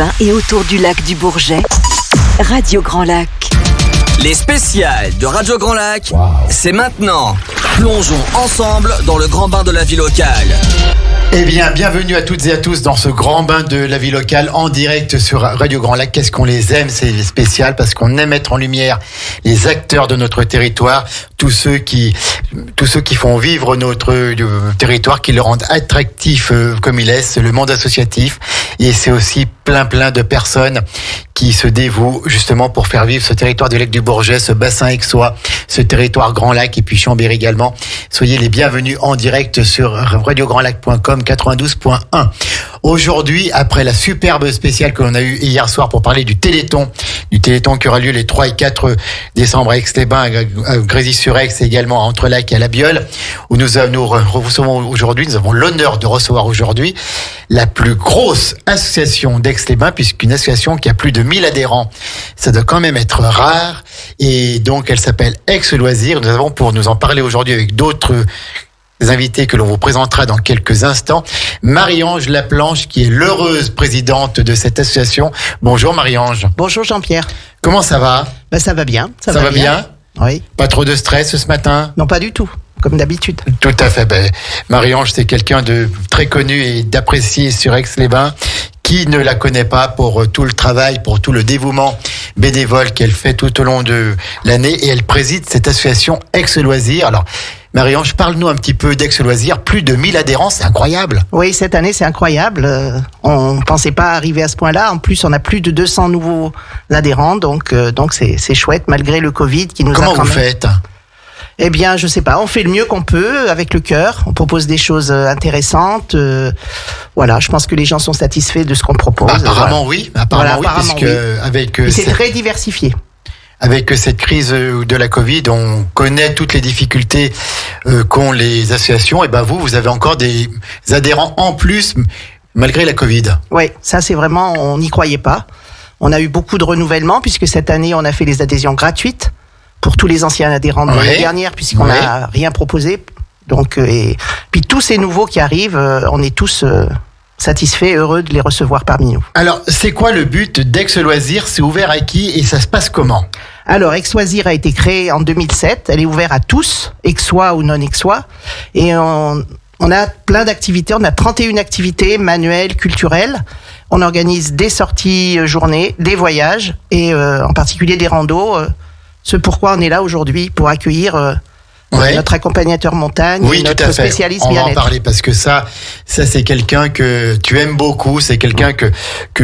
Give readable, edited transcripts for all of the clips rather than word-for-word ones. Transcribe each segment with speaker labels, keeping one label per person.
Speaker 1: Aix-les-Bains et autour du lac du Bourget, Radio Grand Lac.
Speaker 2: Les spéciales de Radio Grand Lac, c'est maintenant. Plongeons ensemble dans le grand bain de la vie locale.
Speaker 3: Eh bien, bienvenue à toutes et à tous dans ce grand bain de la vie locale en direct sur Radio Grand Lac. Qu'est-ce qu'on les aime, ces spéciales, parce qu'on aime mettre en lumière les acteurs de notre territoire, tous ceux qui font vivre notre territoire, qui le rendent attractif comme il est, c'est le monde associatif. Et c'est aussi plein de personnes qui se dévouent justement pour faire vivre ce territoire du lac du Bourget, ce bassin aixois, ce territoire Grand Lac et puis Chambéry également. Soyez les bienvenus en direct sur radiograndlac.com 92.1. Aujourd'hui, après la superbe spéciale que l'on a eue hier soir pour parler du Téléthon qui aura lieu les 3 et 4 décembre à Aix-les-Bains, à Grésy-sur-Aix et également à Entrelacs et à La Biole, où nous recevons aujourd'hui, nous avons l'honneur de recevoir aujourd'hui la plus grosse association d'Aix-les-Bains, puisqu'une association qui a plus de 1000 adhérents. Ça doit quand même être rare. Et donc, elle s'appelle Aix-Loisirs. Nous avons pour nous en parler aujourd'hui avec d'autres invités que l'on vous présentera dans quelques instants. Marie-Ange Laplanche, qui est l'heureuse présidente de cette association. Bonjour Marie-Ange.
Speaker 4: Bonjour Jean-Pierre.
Speaker 3: Comment ça va ?
Speaker 4: Ça va bien.
Speaker 3: Ça va bien ?
Speaker 4: Oui.
Speaker 3: Pas trop de stress ce matin ?
Speaker 4: Non, pas du tout, comme d'habitude.
Speaker 3: Tout à fait. Marie-Ange, c'est quelqu'un de très connu et d'apprécié sur Aix-les-Bains. Qui ne la connaît pas pour tout le travail, pour tout le dévouement bénévole qu'elle fait tout au long de l'année, et elle préside cette association Aix-Loisirs. Alors, Marie-Ange, parle-nous un petit peu d'Aix-Loisirs. Plus de 1000 adhérents, c'est incroyable.
Speaker 4: Oui, cette année, c'est incroyable. On ne pensait pas arriver à ce point-là. En plus, on a plus de 200 nouveaux adhérents, donc c'est chouette, malgré le Covid qui nous a
Speaker 3: Comment vous faites ?
Speaker 4: Eh bien, je sais pas, on fait le mieux qu'on peut avec le cœur. On propose des choses intéressantes. Voilà, je pense que les gens sont satisfaits de ce qu'on propose.
Speaker 3: Apparemment oui, puisque
Speaker 4: oui.
Speaker 3: avec
Speaker 4: c'est très diversifié.
Speaker 3: Avec cette crise de la Covid, on connaît toutes les difficultés qu'ont les associations. Et vous avez encore des adhérents en plus malgré la Covid.
Speaker 4: Oui, ça c'est vraiment, on n'y croyait pas. On a eu beaucoup de renouvellement puisque cette année on a fait les adhésions gratuites pour tous les anciens adhérents de l'année dernière, puisqu'on n'a rien proposé. Donc, et puis tous ces nouveaux qui arrivent, on est tous satisfaits, heureux de les recevoir parmi nous.
Speaker 3: Alors, c'est quoi le but d'Aix-Loisirs ? C'est ouvert à qui et ça se passe comment ?
Speaker 4: Alors, Aix-Loisirs a été créée en 2007. Elle est ouverte à tous, aixois ou non aixois. Et on a plein d'activités. On a 31 activités manuelles, culturelles. On organise des sorties journées, des voyages et en particulier des randos. Ce pourquoi on est là aujourd'hui, pour accueillir notre accompagnateur montagne, et notre spécialiste bien-être.
Speaker 3: On va en parler parce que ça c'est quelqu'un que tu aimes beaucoup, c'est quelqu'un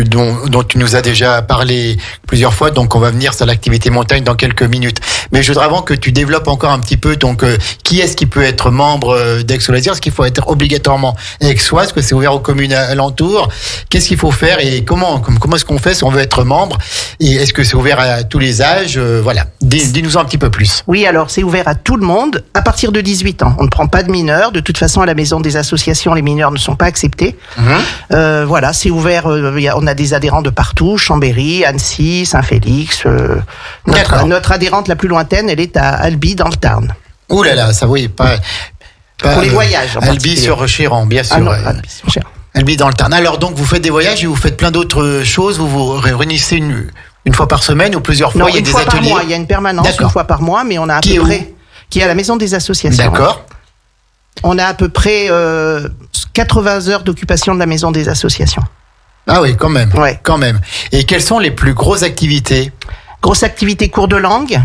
Speaker 3: dont tu nous as déjà parlé plusieurs fois, donc on va venir sur l'activité montagne dans quelques minutes. Mais je voudrais avant que tu développes encore un petit peu, donc qui est-ce qui peut être membre d'Aix-Loisirs ? Est-ce qu'il faut être obligatoirement aixois ? Est-ce que c'est ouvert aux communes alentours ? Qu'est-ce qu'il faut faire et comment est-ce qu'on fait si on veut être membre ? Et est-ce que c'est ouvert à tous les âges ? Voilà, dis-nous un petit peu plus.
Speaker 4: Oui, alors c'est ouvert à tout le monde. À partir de 18 ans. On ne prend pas de mineurs. De toute façon, à la maison des associations, les mineurs ne sont pas acceptés. Voilà, c'est ouvert. On a des adhérents de partout. Chambéry, Annecy, Saint-Félix. Notre adhérente la plus lointaine, elle est à Albi, dans le Tarn.
Speaker 3: Ouh là là, ça oui, pas
Speaker 4: pour les voyages.
Speaker 3: Albi sur Chéran, bien sûr.
Speaker 4: Albi sur Chéran.
Speaker 3: Albi dans le Tarn. Alors donc, vous faites des voyages et vous faites plein d'autres choses. Vous vous réunissez une fois par semaine ou plusieurs fois.
Speaker 4: Non,
Speaker 3: il y a
Speaker 4: une
Speaker 3: des
Speaker 4: fois
Speaker 3: ateliers.
Speaker 4: Par mois. Il y a une permanence une fois par mois, mais on a à peu près. Qui est à la maison des associations.
Speaker 3: D'accord.
Speaker 4: On a à peu près 80 heures d'occupation de la maison des associations.
Speaker 3: Ah oui, quand même.
Speaker 4: Ouais.
Speaker 3: Quand même. Et quelles sont les plus grosses activités ?
Speaker 4: Grosse activité cours de langue,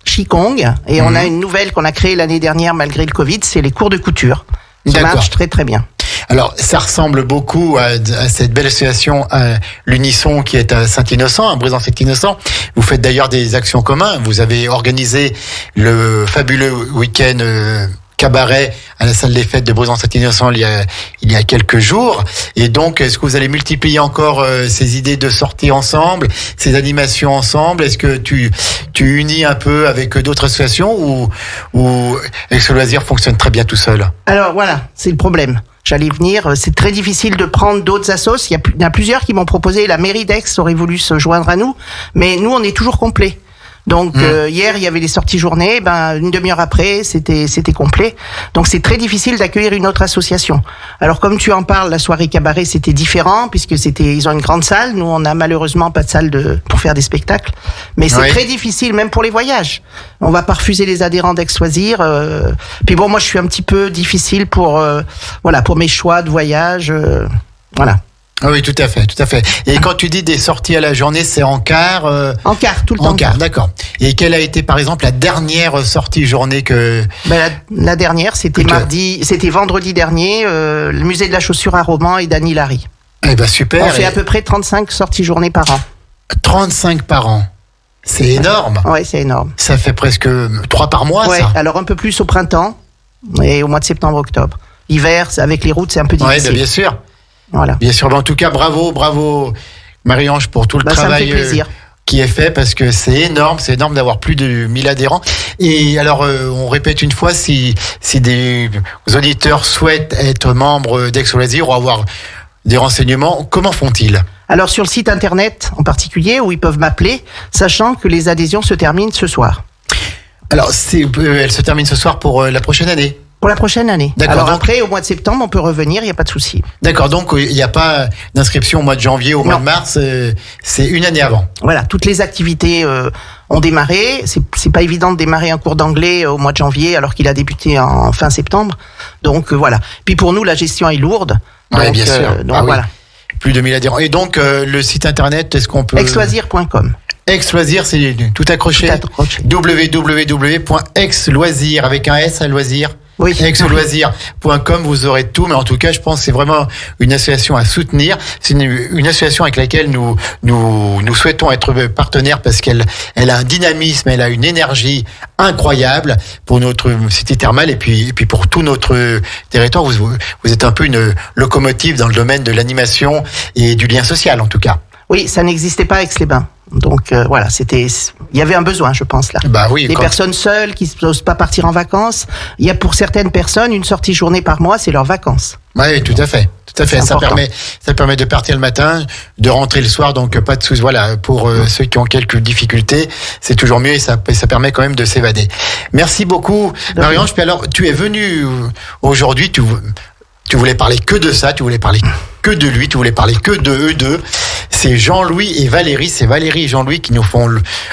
Speaker 4: Qigong, et on a une nouvelle qu'on a créée l'année dernière malgré le Covid, c'est les cours de couture. Ça marche très très bien.
Speaker 3: Alors, ça ressemble beaucoup à cette belle association, à l'Unisson qui est à Saint-Innocent, à Brisant-Saint-Innocent. Vous faites d'ailleurs des actions communes. Vous avez organisé le fabuleux week-end cabaret à la salle des fêtes de Brisant-Saint-Innocent il y a quelques jours. Et donc, est-ce que vous allez multiplier encore ces idées de sortie ensemble, ces animations ensemble ? Est-ce que tu unis un peu avec d'autres associations ou Aix-Loisirs fonctionne très bien tout seul ?
Speaker 4: Alors voilà, c'est le problème. J'allais venir, c'est très difficile de prendre d'autres assos. Il y a plusieurs qui m'ont proposé, la mairie d'Aix aurait voulu se joindre à nous, mais nous on est toujours complet. Donc hier, il y avait les sorties journées, une demi-heure après, c'était complet. Donc c'est très difficile d'accueillir une autre association. Alors comme tu en parles, la soirée cabaret, c'était différent puisque ils ont une grande salle. Nous, on n'a malheureusement pas de salle pour faire des spectacles. Mais c'est très difficile, même pour les voyages. On va pas refuser les adhérents d'Aix-Loisirs. Puis bon, moi, je suis un petit peu difficile pour mes choix de voyage. Voilà.
Speaker 3: Ah oui, tout à fait. Et quand tu dis des sorties à la journée, c'est en car
Speaker 4: En car, tout le temps.
Speaker 3: En car, d'accord. Et quelle a été, par exemple, la dernière sortie journée que...
Speaker 4: La dernière, c'était vendredi dernier, le musée de la chaussure à Romans et d'Annie Larry.
Speaker 3: Eh ben super.
Speaker 4: On fait à peu près 35 sorties journées par an.
Speaker 3: 35 par an. C'est énorme.
Speaker 4: Ouais, c'est énorme.
Speaker 3: Ça fait presque 3 par mois, ça.
Speaker 4: Alors un peu plus au printemps et au mois de septembre-octobre. L'hiver, avec les routes, c'est un peu difficile.
Speaker 3: Ouais, bien sûr.
Speaker 4: Voilà.
Speaker 3: Bien sûr. En tout cas, bravo Marie-Ange pour tout le travail qui est fait, parce que c'est énorme d'avoir plus de 1000 adhérents. Et alors, on répète une fois, si des auditeurs souhaitent être membres d'Aix-Loisirs ou avoir des renseignements, comment font-ils ?
Speaker 4: Alors sur le site internet en particulier, où ils peuvent m'appeler, sachant que les adhésions se terminent ce soir.
Speaker 3: Alors, elle se termine ce sour pour la prochaine année ?
Speaker 4: Pour la prochaine année.
Speaker 3: D'accord,
Speaker 4: alors
Speaker 3: donc,
Speaker 4: après, au mois de septembre, on peut revenir, il n'y a pas de souci.
Speaker 3: D'accord, donc il n'y a pas d'inscription au mois de janvier ou au mois de mars, c'est une année avant.
Speaker 4: Voilà, toutes les activités ont démarré. C'est pas évident de démarrer un cours d'anglais au mois de janvier alors qu'il a débuté en fin septembre. Donc voilà. Puis pour nous, la gestion est lourde.
Speaker 3: Oui, bien sûr.
Speaker 4: Donc voilà.
Speaker 3: Oui. Plus de 1000 adhérents. Et donc le site internet, est-ce qu'on peut...
Speaker 4: Aixloisirs.com.
Speaker 3: Aix-Loisirs, c'est tout accroché. www.aixloisirs avec un S à loisir.
Speaker 4: Oui.
Speaker 3: Aixloisirs.com, vous aurez tout, mais en tout cas, je pense que c'est vraiment une association à soutenir. C'est une association avec laquelle nous souhaitons être partenaires, parce qu'elle a un dynamisme, elle a une énergie incroyable pour notre cité thermale et puis pour tout notre territoire. Vous êtes un peu une locomotive dans le domaine de l'animation et du lien social, en tout cas.
Speaker 4: Oui, ça n'existait pas à Aix-les-Bains. Donc voilà, il y avait un besoin, je pense là.
Speaker 3: Bah oui.
Speaker 4: Des personnes seules qui n'osent pas partir en vacances. Il y a pour certaines personnes une sortie journée par mois, c'est leurs vacances.
Speaker 3: Oui, tout à fait. Ça permet de partir le matin, de rentrer le soir, donc pas de soucis. Voilà, pour ceux qui ont quelques difficultés, c'est toujours mieux et ça permet quand même de s'évader. Merci beaucoup, Marie-Ange. Puis alors, tu es venue aujourd'hui, tu voulais parler que de ça, tu voulais parler que de lui, tu voulais parler que de eux deux. C'est Jean-Louis et Valérie. C'est Valérie et Jean-Louis qui nous font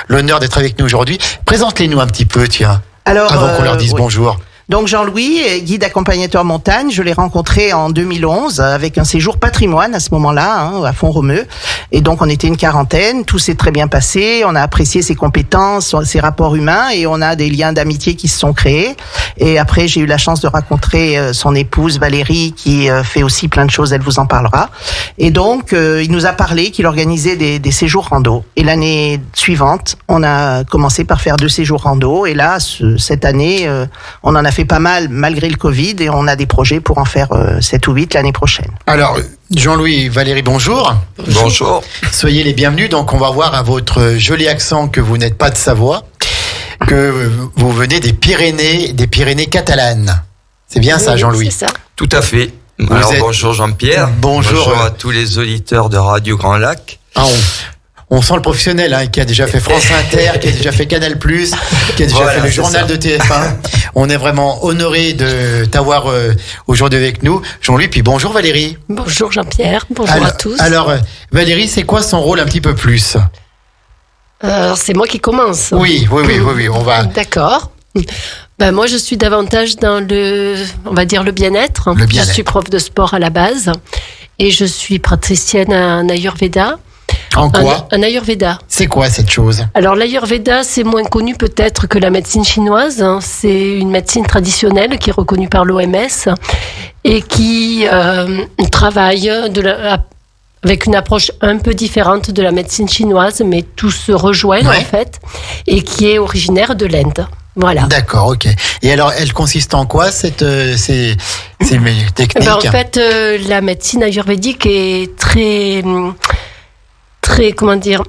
Speaker 3: l'honneur d'être avec nous aujourd'hui. Présente-les-nous un petit peu, tiens, avant qu'on leur dise bonjour.
Speaker 4: Donc Jean-Louis est guide accompagnateur montagne. Je l'ai rencontré en 2011 avec un séjour patrimoine à ce moment-là, à Font-Romeu. Et donc on était une quarantaine. Tout s'est très bien passé. On a apprécié ses compétences, ses rapports humains, et on a des liens d'amitié qui se sont créés. Et après, j'ai eu la chance de rencontrer son épouse Valérie, qui fait aussi plein de choses. Elle vous en parlera. Et donc il nous a parlé qu'il organisait des séjours rando. Et l'année suivante, on a commencé par faire 2 séjours rando. Et là, cette année, on en a fait pas mal malgré le Covid, et on a des projets pour en faire 7 ou 8 l'année prochaine.
Speaker 3: Alors, Jean-Louis et Valérie, bonjour.
Speaker 2: Bonjour.
Speaker 3: Soyez les bienvenus. Donc, on va voir à votre joli accent que vous n'êtes pas de Savoie, que vous venez des Pyrénées catalanes. C'est bien ça, Jean-Louis?
Speaker 5: C'est ça.
Speaker 6: Tout à fait. Alors, bonjour Jean-Pierre.
Speaker 3: Bonjour
Speaker 6: à tous les auditeurs de Radio Grand Lac.
Speaker 3: On sent le professionnel, qui a déjà fait France Inter, qui a déjà fait Canal+, qui a déjà fait le journal de TF1. On est vraiment honoré de t'avoir aujourd'hui avec nous, Jean-Louis. Puis bonjour Valérie.
Speaker 5: Bonjour Jean-Pierre, bonjour à tous.
Speaker 3: Alors Valérie, c'est quoi son rôle un petit peu plus?
Speaker 5: C'est moi qui commence.
Speaker 3: Oui, on va...
Speaker 5: D'accord. Moi, je suis davantage dans on va dire le bien-être. Je suis prof de sport à la base et je suis praticienne en Ayurveda.
Speaker 3: En quoi?
Speaker 5: En Ayurveda.
Speaker 3: C'est quoi cette chose? Alors
Speaker 5: l'Ayurveda, c'est moins connu peut-être que la médecine chinoise. C'est une médecine traditionnelle qui est reconnue par l'OMS et qui travaille avec une approche un peu différente de la médecine chinoise, mais tout se rejoint en fait, et qui est originaire de l'Inde. Voilà. D'accord, ok.
Speaker 3: Et alors, elle consiste en quoi ces techniques?
Speaker 5: En fait, la médecine ayurvédique est très, comment dire,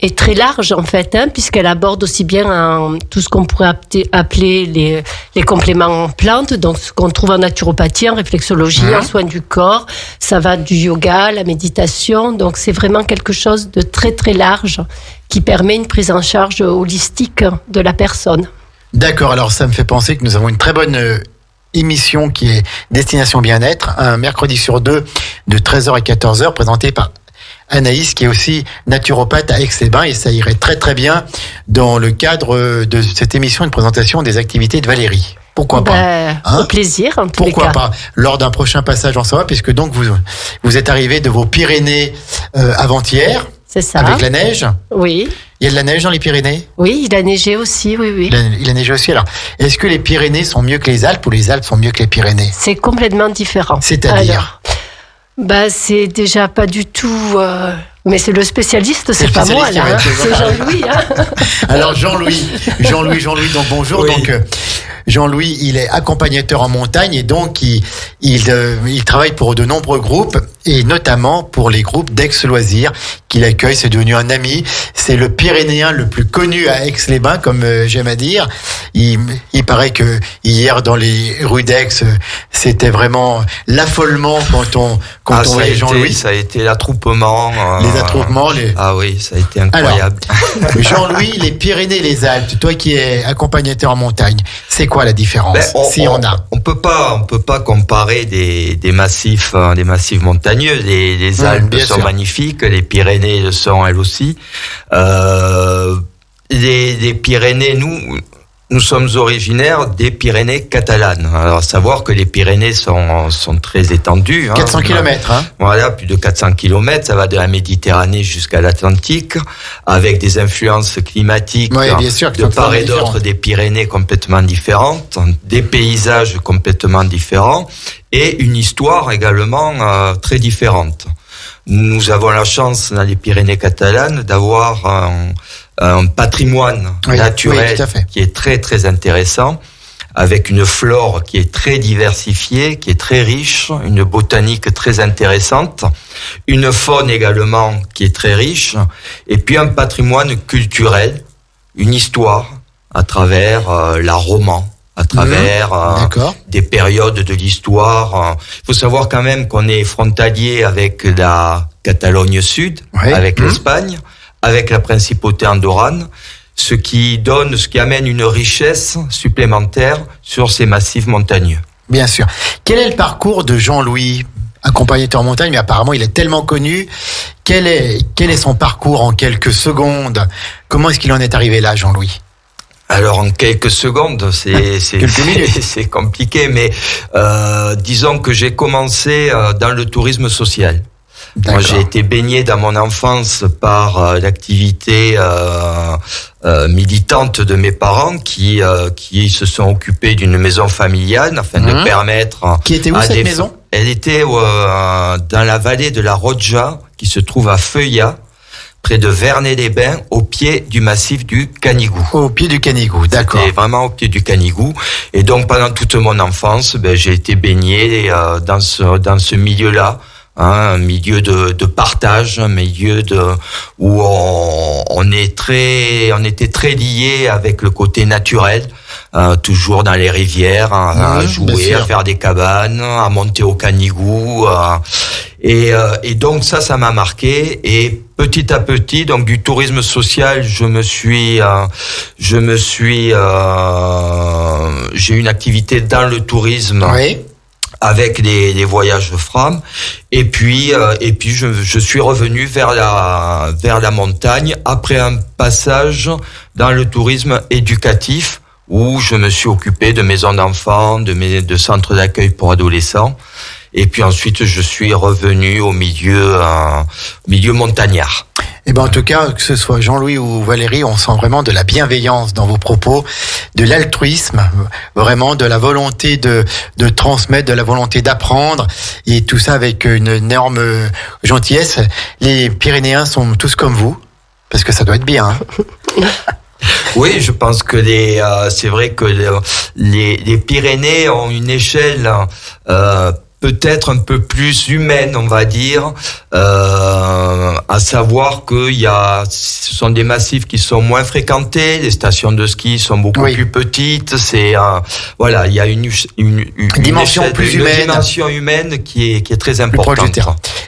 Speaker 5: est très large en fait, puisqu'elle aborde aussi bien tout ce qu'on pourrait appeler les compléments en plantes, donc ce qu'on trouve en naturopathie, en réflexologie, en soins du corps. Ça va du yoga, la méditation, donc c'est vraiment quelque chose de très très large qui permet une prise en charge holistique de la personne.
Speaker 3: D'accord, alors ça me fait penser que nous avons une très bonne émission qui est Destination Bien-être, un mercredi sur 2 de 13h à 14h, présentée par Anaïs, qui est aussi naturopathe à Aix-les-Bains, et ça irait très très bien dans le cadre de cette émission de présentation des activités de Valérie. Pourquoi pas
Speaker 5: Au plaisir, en tous les cas.
Speaker 3: Pourquoi pas lors d'un prochain passage en Savoie, puisque donc vous êtes arrivé de vos Pyrénées avant-hier.
Speaker 5: C'est ça.
Speaker 3: Avec la neige.
Speaker 5: Oui.
Speaker 3: Il y a de la neige dans les Pyrénées?
Speaker 5: Oui, il a neigé aussi, oui.
Speaker 3: Il a neigé aussi. Alors, est-ce que les Pyrénées sont mieux que les Alpes ou les Alpes sont mieux que les Pyrénées?
Speaker 5: C'est complètement différent.
Speaker 3: C'est-à-dire?
Speaker 5: C'est déjà pas du tout... Mais c'est le spécialiste, c'est pas moi, là. C'est Jean-Louis.
Speaker 3: Alors, Jean-Louis, donc bonjour. Oui. Donc, Jean-Louis, il est accompagnateur en montagne et donc il travaille pour de nombreux groupes et notamment pour les groupes d'Aix-Loisirs qu'il accueille. C'est devenu un ami. C'est le Pyrénéen le plus connu à Aix-les-Bains, comme j'aime à dire. Il paraît que hier dans les rues d'Aix, c'était vraiment l'affolement quand on voyait Jean-Louis.
Speaker 6: Ça a été l'attroupement.
Speaker 3: Les attroupements.
Speaker 6: Ah oui, ça a été incroyable.
Speaker 3: Alors, Jean-Louis, les Pyrénées et les Alpes, toi qui es accompagnateur en montagne, c'est quoi la différence s'il y en a?
Speaker 6: On peut pas comparer des massifs montagneux. Les Alpes sont magnifiques, les Pyrénées le sont elles aussi. Les Pyrénées, nous sommes originaires des Pyrénées catalanes. Alors, à savoir que les Pyrénées sont très étendues.
Speaker 3: 400 km.
Speaker 6: Voilà, plus de 400 km. Ça va de la Méditerranée jusqu'à l'Atlantique, avec des influences climatiques
Speaker 3: bien sûr,
Speaker 6: de part et d'autre des Pyrénées complètement différentes, des paysages complètement différents et une histoire également très différente. Nous avons la chance dans les Pyrénées catalanes d'avoir un patrimoine naturel qui est très très intéressant, avec une flore qui est très diversifiée, qui est très riche, une botanique très intéressante, une faune également qui est très riche, et puis un patrimoine culturel, une histoire à travers la Roman, à travers des périodes de l'histoire. Il faut savoir quand même qu'on est frontalier avec la Catalogne Sud, avec l'Espagne, avec la principauté andorrane, ce qui amène une richesse supplémentaire sur ces massifs montagneux.
Speaker 3: Bien sûr. Quel est le parcours de Jean-Louis, accompagnateur en montagne, mais apparemment il est tellement connu. Quel est son parcours en quelques secondes? Comment est-ce qu'il en est arrivé là, Jean-Louis?
Speaker 6: Alors en quelques secondes, c'est compliqué, mais disons que j'ai commencé dans le tourisme social. Moi, j'ai été baigné dans mon enfance par l'activité militante de mes parents qui se sont occupés d'une maison familiale afin de permettre...
Speaker 3: Qui était où cette maison?
Speaker 6: Elle était dans la vallée de la Rodja, qui se trouve à Feuillat, près de Vernet-les-Bains, au pied du massif du Canigou.
Speaker 3: Au pied du Canigou, d'accord.
Speaker 6: C'était vraiment au pied du Canigou. Et donc, pendant toute mon enfance, j'ai été baigné dans ce milieu-là. Un milieu de partage, un milieu où on était très liés avec le côté naturel, toujours dans les rivières, à jouer, à faire des cabanes, à monter au Canigou, et donc ça m'a marqué. Et petit à petit, donc du tourisme social, j'ai eu une activité dans le tourisme.
Speaker 3: Oui.
Speaker 6: Avec les voyages Fram, et puis je suis revenu vers la montagne après un passage dans le tourisme éducatif où je me suis occupé de maisons d'enfants, de centres d'accueil pour adolescents, et puis ensuite je suis revenu au milieu montagnard.
Speaker 3: Eh ben, en tout cas, que ce soit Jean-Louis ou Valérie, on sent vraiment de la bienveillance dans vos propos, de l'altruisme, vraiment de la volonté de transmettre, de la volonté d'apprendre, et tout ça avec une énorme gentillesse. Les Pyrénéens sont tous comme vous, parce que ça doit être bien.
Speaker 6: Oui, je pense que c'est vrai que les Pyrénées ont une échelle peut-être un peu plus humaine, on va dire, à savoir ce sont des massifs qui sont moins fréquentés, les stations de ski sont beaucoup plus petites, c'est voilà, il y a une
Speaker 3: dimension plus humaine,
Speaker 6: une dimension humaine qui est très importante.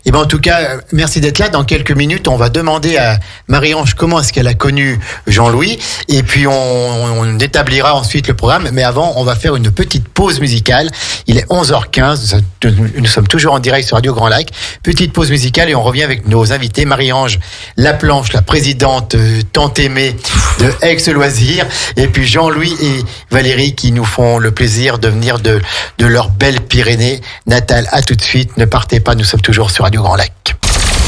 Speaker 3: Et ben en tout cas, merci d'être là. Dans quelques minutes, on va demander à Marie-Ange comment est-ce qu'elle a connu Jean-Louis, et puis on établira ensuite le programme. Mais avant, on va faire une petite pause musicale. Il est 11h15. Nous sommes toujours en direct sur Radio Grand Lac. Petite pause musicale et on revient avec nos invités. Marie-Ange Laplanche, la présidente tant aimée de Aix-Loisirs, et puis Jean-Louis et Valérie qui nous font le plaisir de venir de leur belle Pyrénées natale. À tout de suite. Ne partez pas. Nous sommes toujours sur Radio Grand Lac.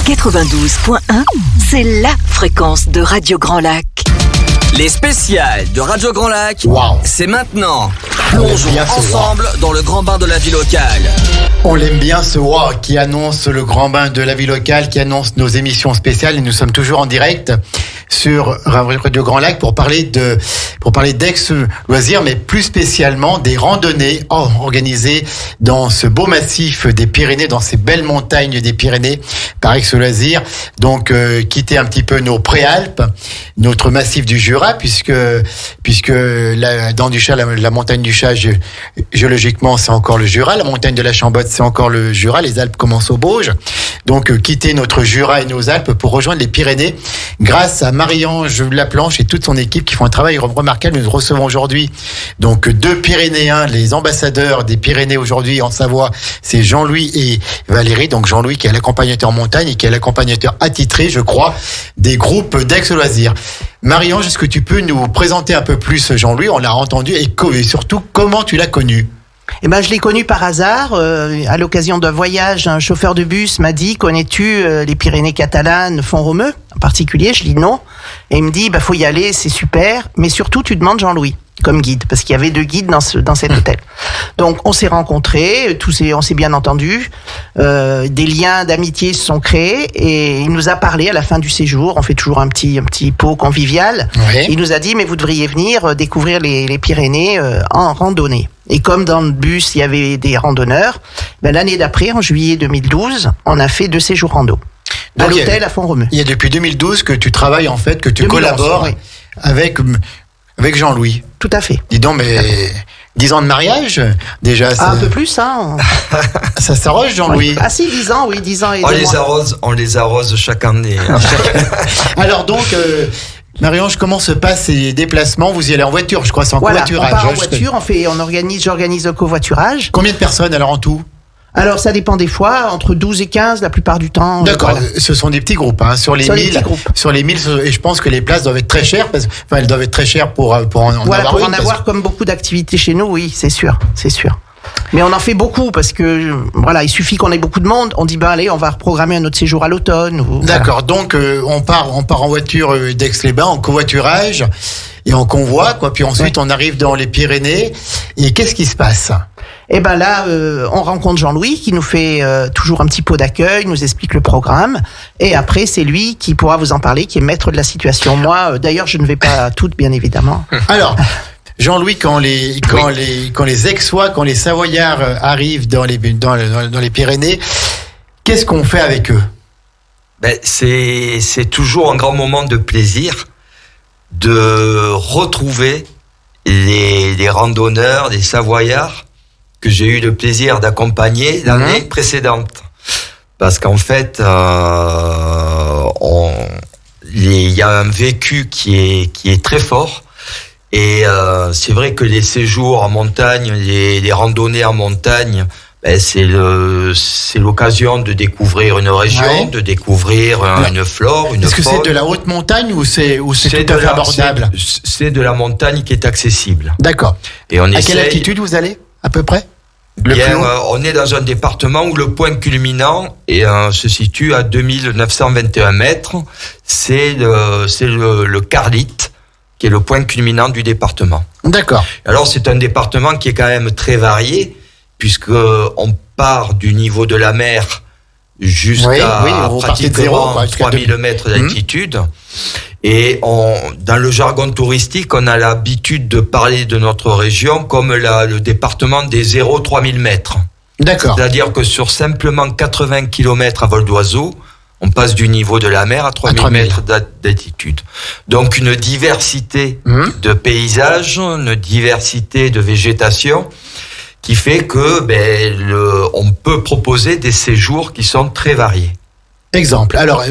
Speaker 1: 92.1, c'est la fréquence de Radio Grand Lac.
Speaker 2: Les spéciales de Radio Grand Lac,
Speaker 3: wow.
Speaker 2: C'est maintenant. Plongeons ensemble dans le grand bain de la vie locale.
Speaker 3: On l'aime bien ce wow qui annonce le grand bain de la vie locale, qui annonce nos émissions spéciales, et nous sommes toujours en direct sur Radio Grand Lac pour parler d'Aix-Loisirs, mais plus spécialement des randonnées organisées dans ce beau massif des Pyrénées, dans ces belles montagnes des Pyrénées par Aix-Loisirs. Donc quitter un petit peu nos préalpes, notre massif du Jura, puisque dans du Chat, la montagne du Chat, géologiquement c'est encore le Jura, la montagne de la Chambotte c'est encore le Jura, les Alpes commencent au Bauge. Donc quitter notre Jura et nos Alpes pour rejoindre les Pyrénées grâce à Marie-Ange Laplanche et toute son équipe qui font un travail remarquable. Nous recevons aujourd'hui donc 2 Pyrénéens, les ambassadeurs des Pyrénées aujourd'hui en Savoie, c'est Jean-Louis et Valérie. Donc Jean-Louis qui est l'accompagnateur montagne et qui est l'accompagnateur attitré, je crois, des groupes d'Aix-Loisirs. Marie-Ange, est-ce que tu peux nous présenter un peu plus Jean-Louis? On l'a entendu, et surtout comment tu l'as connu?
Speaker 4: Eh ben, je l'ai connu par hasard. À l'occasion d'un voyage, un chauffeur de bus m'a dit: connais-tu les Pyrénées catalanes, Font-Romeu en particulier? Je dis non. Et il me dit: faut y aller, c'est super. Mais surtout, tu demandes Jean-Louis comme guide, parce qu'il y avait 2 guides dans cet hôtel. Donc, on s'est rencontrés, on s'est bien entendus. Des liens d'amitié se sont créés, et il nous a parlé à la fin du séjour. On fait toujours un petit pot convivial.
Speaker 3: Oui.
Speaker 4: Il nous a dit: mais vous devriez venir découvrir les Pyrénées en randonnée. Et comme dans le bus, il y avait des randonneurs, l'année d'après, en juillet 2012, on a fait 2 séjours rando. À l'hôtel à Font-Romeu.
Speaker 3: Il y a depuis 2012 que tu travailles, en fait, que tu 2011, collabores avec Jean-Louis.
Speaker 4: Tout à fait.
Speaker 3: Dis donc, mais 10 ans de mariage, déjà.
Speaker 4: Un peu plus, hein.
Speaker 3: Ça s'arroge, Jean-Louis.
Speaker 4: Ah si, 10 ans, oui, 10 ans et
Speaker 6: On les arrose chaque année. Hein.
Speaker 3: Alors donc, Marie-Ange, comment se passent ces déplacements? Vous y allez en voiture, je crois, c'est en covoiturage.
Speaker 4: On part en voiture, j'organise le covoiturage.
Speaker 3: Combien de personnes alors en tout?
Speaker 4: Alors, ça dépend des fois, entre 12 et 15 la plupart du temps.
Speaker 3: D'accord, voilà. Ce sont des petits groupes, hein. Sur les 1000, et je pense que les places doivent être très chères, elles doivent être très chères pour en avoir
Speaker 4: comme beaucoup d'activités chez nous, oui, c'est sûr. Mais on en fait beaucoup parce que, il suffit qu'on ait beaucoup de monde. On dit, allez, on va reprogrammer un autre séjour à l'automne.
Speaker 3: D'accord, donc on part en voiture d'Aix-les-Bains, en covoiturage et en convoi, quoi. Puis ensuite, on arrive dans les Pyrénées. Et qu'est-ce qui se passe?
Speaker 4: Et là, on rencontre Jean-Louis qui nous fait toujours un petit pot d'accueil, nous explique le programme. Et après, c'est lui qui pourra vous en parler, qui est maître de la situation. Moi, d'ailleurs, je ne vais pas à toutes, bien évidemment.
Speaker 3: Alors, Jean-Louis, quand les Aixois, quand les Savoyards arrivent dans les Pyrénées, qu'est-ce qu'on fait avec eux?
Speaker 6: C'est toujours un grand moment de plaisir de retrouver les randonneurs, les Savoyards que j'ai eu le plaisir d'accompagner l'année précédente. Parce qu'en fait, il y a un vécu qui est très fort. Et c'est vrai que les séjours en montagne, les randonnées en montagne, c'est l'occasion de découvrir une région, de découvrir une flore, une faune.
Speaker 3: Est-ce que c'est de la haute montagne ou c'est tout à fait abordable?
Speaker 6: C'est de la montagne qui est accessible.
Speaker 3: D'accord.
Speaker 6: Et
Speaker 3: à quelle altitude vous allez, à peu près?
Speaker 6: On est dans un département où le point culminant se situe à 2921 mètres. C'est le Carlite, qui est le point culminant du département.
Speaker 3: D'accord.
Speaker 6: Alors, c'est un département qui est quand même très varié, puisque on part du niveau de la mer jusqu'à pratiquement 3000 mètres d'altitude. Et dans le jargon touristique, on a l'habitude de parler de notre région comme le département des 0-3000 mètres.
Speaker 3: D'accord.
Speaker 6: C'est-à-dire que sur simplement 80 km à vol d'oiseau, on passe du niveau de la mer à 3000 mètres d'altitude. Donc une diversité de paysages, une diversité de végétation qui fait que on peut proposer des séjours qui sont très variés.
Speaker 3: Exemple. Alors,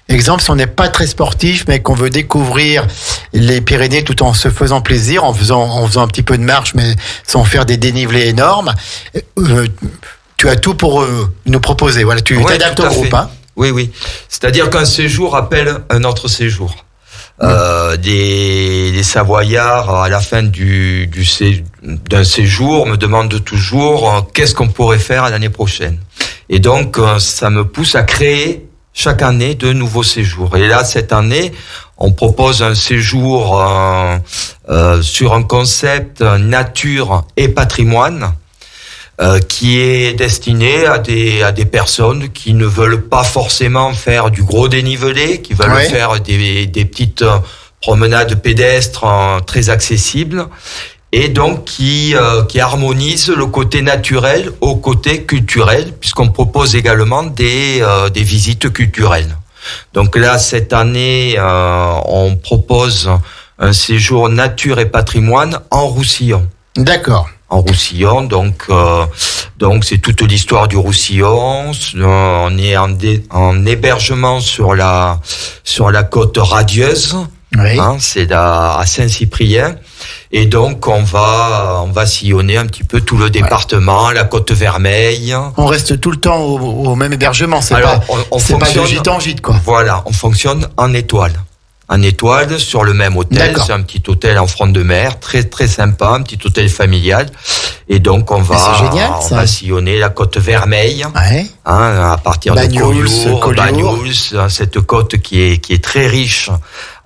Speaker 3: exemple, si on n'est pas très sportif, mais qu'on veut découvrir les Pyrénées tout en se faisant plaisir, en faisant un petit peu de marche, mais sans faire des dénivelés énormes, tu as tout pour nous proposer. Voilà, tu t'adaptes au groupe, hein.
Speaker 6: Oui. C'est-à-dire qu'un séjour appelle un autre séjour. Les Savoyards, à la fin d'un séjour, me demandent toujours qu'est-ce qu'on pourrait faire l'année prochaine. Et donc, ça me pousse à créer chaque année de nouveaux séjours. Et là, cette année, on propose un séjour sur un concept nature et patrimoine qui est destiné à des personnes qui ne veulent pas forcément faire du gros dénivelé, qui veulent faire des petites promenades pédestres très accessibles, et donc qui harmonise le côté naturel au côté culturel, puisqu'on propose également des visites culturelles. Donc là, cette année, on propose un séjour nature et patrimoine en Roussillon.
Speaker 3: D'accord.
Speaker 6: En Roussillon, donc c'est toute l'histoire du Roussillon. On est en hébergement sur la côte radieuse.
Speaker 3: Oui.
Speaker 6: C'est à Saint-Cyprien, et donc on va sillonner un petit peu tout le département, la Côte Vermeille.
Speaker 3: On reste tout le temps au même hébergement, c'est
Speaker 6: Alors,
Speaker 3: pas
Speaker 6: on
Speaker 3: c'est pas de
Speaker 6: fonctionne,
Speaker 3: gîte en gîte, quoi.
Speaker 6: Voilà, on fonctionne en étoile. En étoile, sur le même hôtel.
Speaker 3: D'accord.
Speaker 6: C'est un petit hôtel en front de mer, très très sympa, un petit hôtel familial. Et donc on va sillonner la Côte Vermeille, à partir de Collioure, Banyuls, cette côte qui est très riche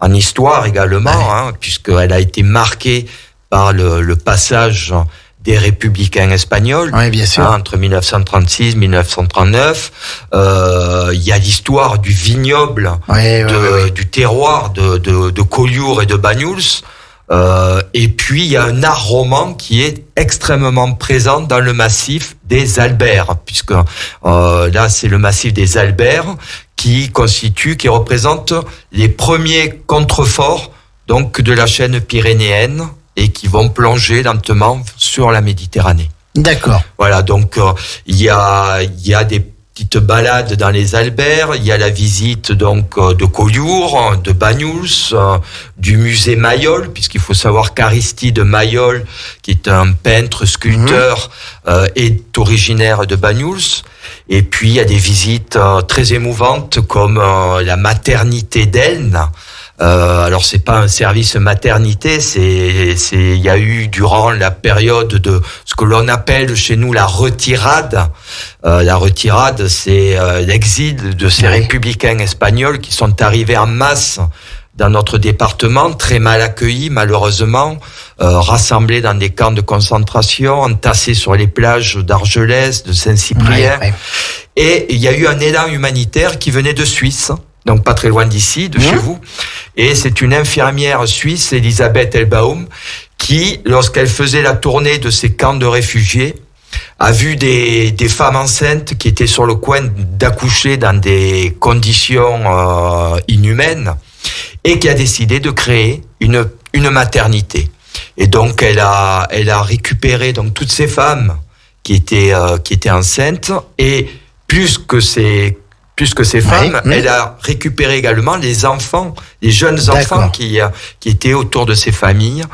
Speaker 6: en histoire également, puisqu'elle a été marquée par le passage des républicains espagnols,
Speaker 3: bien sûr.
Speaker 6: Entre 1936 et 1939. Il y a l'histoire du vignoble, du terroir de Collioure et de Banyuls. Et puis il y a un art roman qui est extrêmement présent dans le massif des Albères, puisque là c'est le massif des Albères qui représente les premiers contreforts donc de la chaîne pyrénéenne, et qui vont plonger lentement sur la Méditerranée.
Speaker 3: D'accord.
Speaker 6: Voilà, donc il y a des petites balades dans les Albères, il y a la visite donc de Collioure, de Banyuls, du musée Mayol, puisqu'il faut savoir qu'Aristide Mayol, qui est un peintre, sculpteur, est originaire de Banyuls. Et puis il y a des visites très émouvantes comme la maternité d'Elne. Alors c'est pas un service maternité, il y a eu durant la période de ce que l'on appelle chez nous la retirade. La retirade, c'est l'exil de ces républicains espagnols qui sont arrivés en masse dans notre département, très mal accueillis malheureusement, rassemblés dans des camps de concentration, entassés sur les plages d'Argelès, de Saint-Cyprien. Et il y a eu un élan humanitaire qui venait de Suisse, donc pas très loin d'ici, de chez vous. Et c'est une infirmière suisse, Elisabeth Elbaum, qui, lorsqu'elle faisait la tournée de ces camps de réfugiés, a vu des femmes enceintes qui étaient sur le coin d'accoucher dans des conditions inhumaines, et qui a décidé de créer une maternité. Et donc elle a récupéré donc toutes ces femmes qui étaient enceintes, et plus que ces femmes, elle a récupéré également les enfants, les jeunes enfants qui étaient autour de ces familles.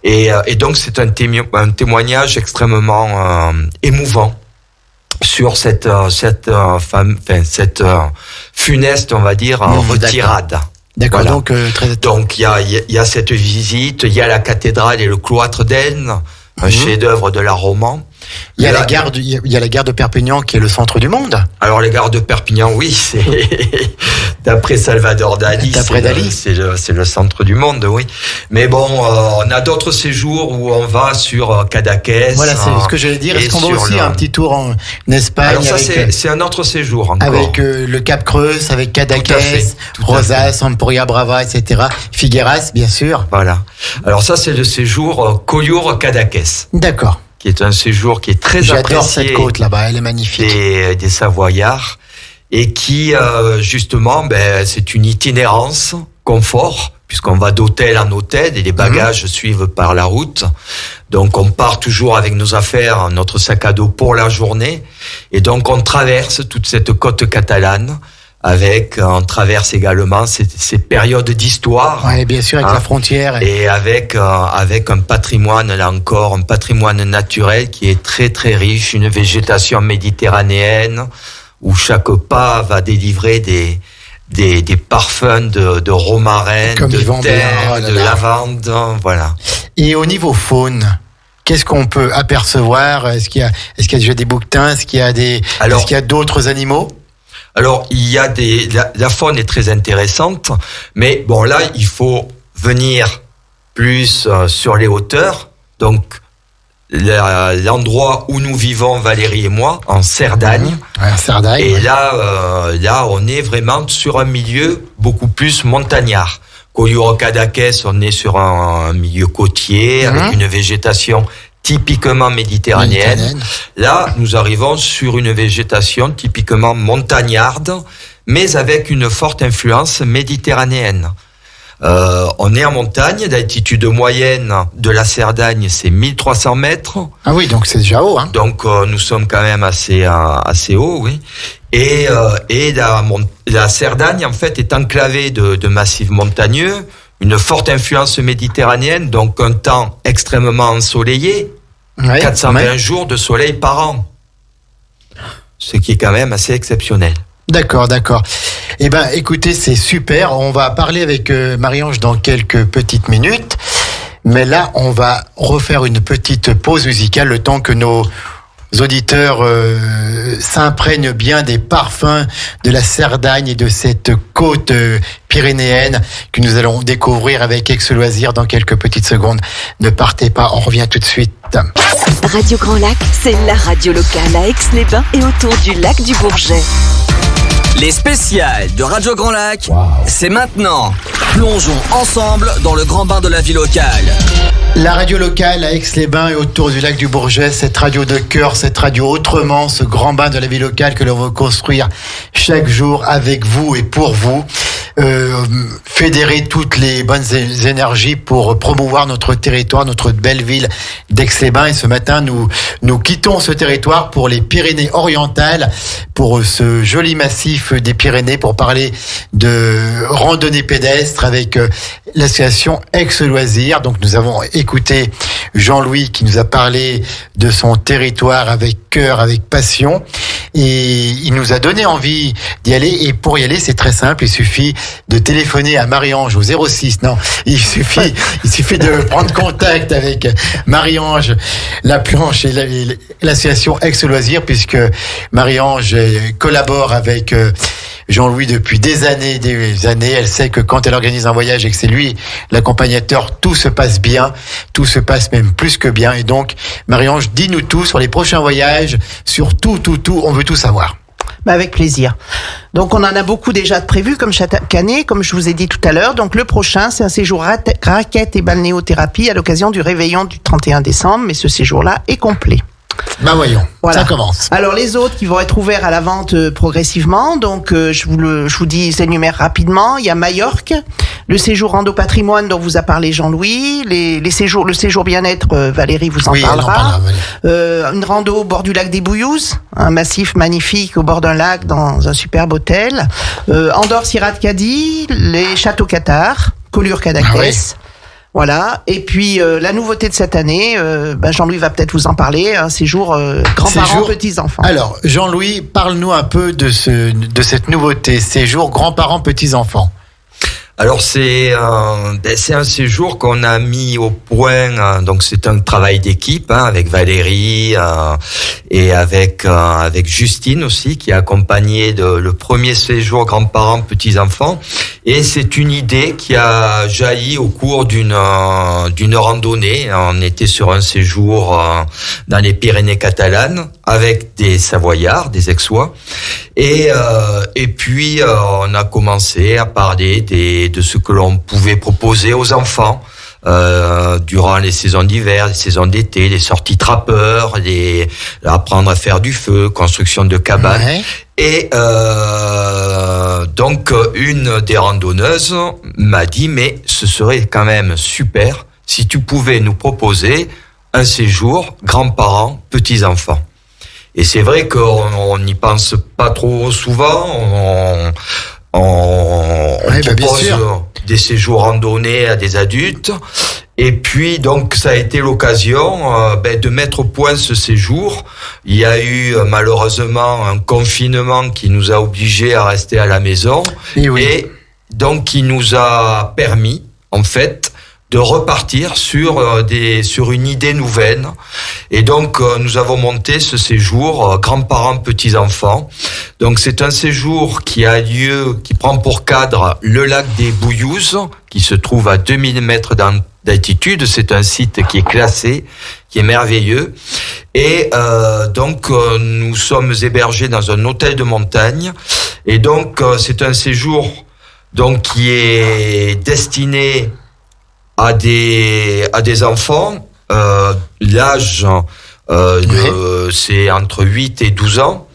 Speaker 6: Et donc c'est un témoignage extrêmement émouvant sur cette funeste, on va dire, retirade.
Speaker 3: D'accord.
Speaker 6: Voilà. Donc il y a cette visite, il y a la cathédrale et le cloître d'Elne, un chef-d'œuvre de l'art roman.
Speaker 3: Il y a la gare de Perpignan qui est le centre du monde.
Speaker 6: Alors la gare de Perpignan, oui, c'est d'après Salvador Dali, c'est le centre du monde, oui. Mais bon, on a d'autres séjours où on va sur Cadaqués.
Speaker 3: Voilà, c'est ce que j'allais dire. Est-ce qu'on va aussi un petit tour en Espagne?
Speaker 6: Alors ça, c'est un autre séjour encore.
Speaker 3: Avec le Cap Creux, avec Cadaqués, Rosas, Emporia Brava, etc. Figueras, bien sûr.
Speaker 6: Voilà. Alors ça, c'est le séjour Collioure-Cadaqués.
Speaker 3: D'accord.
Speaker 6: qui est un séjour qui est très apprécié.
Speaker 3: J'adore cette côte là-bas, elle est magnifique.
Speaker 6: Des Savoyards, et qui justement, c'est une itinérance confort, puisqu'on va d'hôtel en hôtel et les bagages suivent par la route. Donc on part toujours avec nos affaires, notre sac à dos pour la journée, et donc on traverse toute cette côte catalane. On traverse également ces périodes d'histoire.
Speaker 3: Oui, bien sûr, avec la frontière.
Speaker 6: Et avec un patrimoine, là encore, un patrimoine naturel qui est très très riche, une végétation méditerranéenne, où chaque pas va délivrer des parfums de romarin, de terre, de lavande, voilà.
Speaker 3: Et au niveau faune, qu'est-ce qu'on peut apercevoir? Est-ce qu'il y a déjà des bouquetins? Est-ce qu'il y a d'autres animaux?
Speaker 6: Alors, il y a la faune est très intéressante, mais bon, là, il faut venir plus sur les hauteurs. Donc, l'endroit où nous vivons, Valérie et moi, en Cerdagne.
Speaker 3: En Cerdagne.
Speaker 6: Et là, on est vraiment sur un milieu beaucoup plus montagnard. Collioure-Cadaqués, on est sur un milieu côtier, avec une végétation typiquement méditerranéenne. Là, nous arrivons sur une végétation typiquement montagnarde, mais avec une forte influence méditerranéenne. On est en montagne, d'altitude moyenne de la Cerdagne, c'est 1300 mètres.
Speaker 3: Ah oui, donc c'est déjà haut, hein.
Speaker 6: Donc nous sommes quand même assez haut, oui. Et la Cerdagne, en fait, est enclavée de massifs montagneux, une forte influence méditerranéenne, donc un temps extrêmement ensoleillé, 420 jours de soleil par an, ce qui est quand même assez exceptionnel.
Speaker 3: D'accord. Eh ben, écoutez, c'est super. On va parler avec Marie-Ange dans quelques petites minutes, mais là, on va refaire une petite pause musicale, le temps que nos auditeurs s'imprègnent bien des parfums de la Cerdagne et de cette côte pyrénéenne que nous allons découvrir avec Aix Loisirs dans quelques petites secondes. Ne partez pas, on revient tout de suite.
Speaker 1: Radio Grand Lac, c'est la radio locale à Aix-les-Bains et autour du lac du Bourget.
Speaker 2: Les spéciales de Radio Grand Lac, c'est maintenant. Plongeons ensemble dans le grand bain de la vie locale.
Speaker 3: La radio locale à Aix-les-Bains et autour du lac du Bourget, cette radio de cœur, cette radio autrement, ce grand bain de la vie locale que l'on veut construire chaque jour avec vous et pour vous. Fédérer toutes les bonnes énergies pour promouvoir notre territoire, notre belle ville d'Aix-les-Bains. Et ce matin, nous quittons ce territoire pour les Pyrénées-Orientales, pour ce joli massif des Pyrénées, pour parler de randonnée pédestre avec l'association Aix Loisirs. Donc nous avons écouté Jean-Louis qui nous a parlé de son territoire avec cœur, avec passion. Et il nous a donné envie d'y aller. Et pour y aller, c'est très simple. Il suffit de téléphoner à Marie-Ange au 06. Non, il suffit de prendre contact avec Marie-Ange Laplanche et l'association Aix Loisirs, puisque Marie-Ange collabore avec Jean-Louis depuis des années. Elle sait que quand elle organise un voyage et que c'est lui l'accompagnateur, tout se passe bien, tout se passe même plus que bien. Et donc, Marie-Ange, dis-nous tout sur les prochains voyages, sur tout, on veut tout savoir.
Speaker 4: Avec plaisir. Donc on en a beaucoup déjà de prévus, comme chaque année, comme je vous ai dit tout à l'heure. Donc le prochain, c'est un séjour raquette et balnéothérapie à l'occasion du réveillon du 31 décembre, mais ce séjour-là est complet.
Speaker 3: Bah voyons,
Speaker 4: voilà.
Speaker 3: Ça commence.
Speaker 4: Alors les autres qui vont être ouverts à la vente progressivement, donc je vous dis, énumère rapidement. Il y a Majorque, le séjour rando patrimoine dont vous a parlé Jean-Louis, le séjour bien-être, Valérie vous en parlera. Une rando au bord du lac des Bouillouzes, un massif magnifique au bord d'un lac dans un superbe hôtel. Andorre Sierra de Cadie, les châteaux Cathare, Collioure-Cadaqués. Voilà. Et puis la nouveauté de cette année, Jean-Louis va peut-être vous en parler, un séjour grands-parents, petits-enfants. Alors
Speaker 3: Jean-Louis, parle-nous un peu de cette nouveauté, séjour grands-parents, petits-enfants.
Speaker 6: Alors c'est un séjour qu'on a mis au point, donc c'est un travail d'équipe avec Valérie et avec Justine aussi, qui a accompagné le premier séjour grands-parents petits-enfants, et c'est une idée qui a jailli au cours d'une randonnée. On était sur un séjour dans les Pyrénées catalanes avec des Savoyards, des Aixois, et puis on a commencé à parler de ce que l'on pouvait proposer aux enfants durant les saisons d'hiver, les saisons d'été, les sorties trappeurs, apprendre à faire du feu, construction de cabanes.
Speaker 3: Ouais.
Speaker 6: Et donc une des randonneuses m'a dit mais ce serait quand même super si tu pouvais nous proposer un séjour grands-parents, petits-enfants. Et c'est vrai qu'on n'y pense pas trop souvent. On propose des séjours randonnés à des adultes. Et puis, donc, ça a été l'occasion de mettre au point ce séjour. Il y a eu malheureusement un confinement qui nous a obligés à rester à la maison. Et donc, qui nous a permis, en fait, de repartir sur une idée nouvelle. Et donc, nous avons monté ce séjour grands-parents, petits-enfants. Donc, c'est un séjour qui prend pour cadre le lac des Bouillouzes, qui se trouve à 2000 mètres d'altitude. C'est un site qui est classé, qui est merveilleux. Et donc, nous sommes hébergés dans un hôtel de montagne. Et donc, c'est un séjour donc qui est destiné à des enfants. L'âge, c'est entre 8 et 12 ans.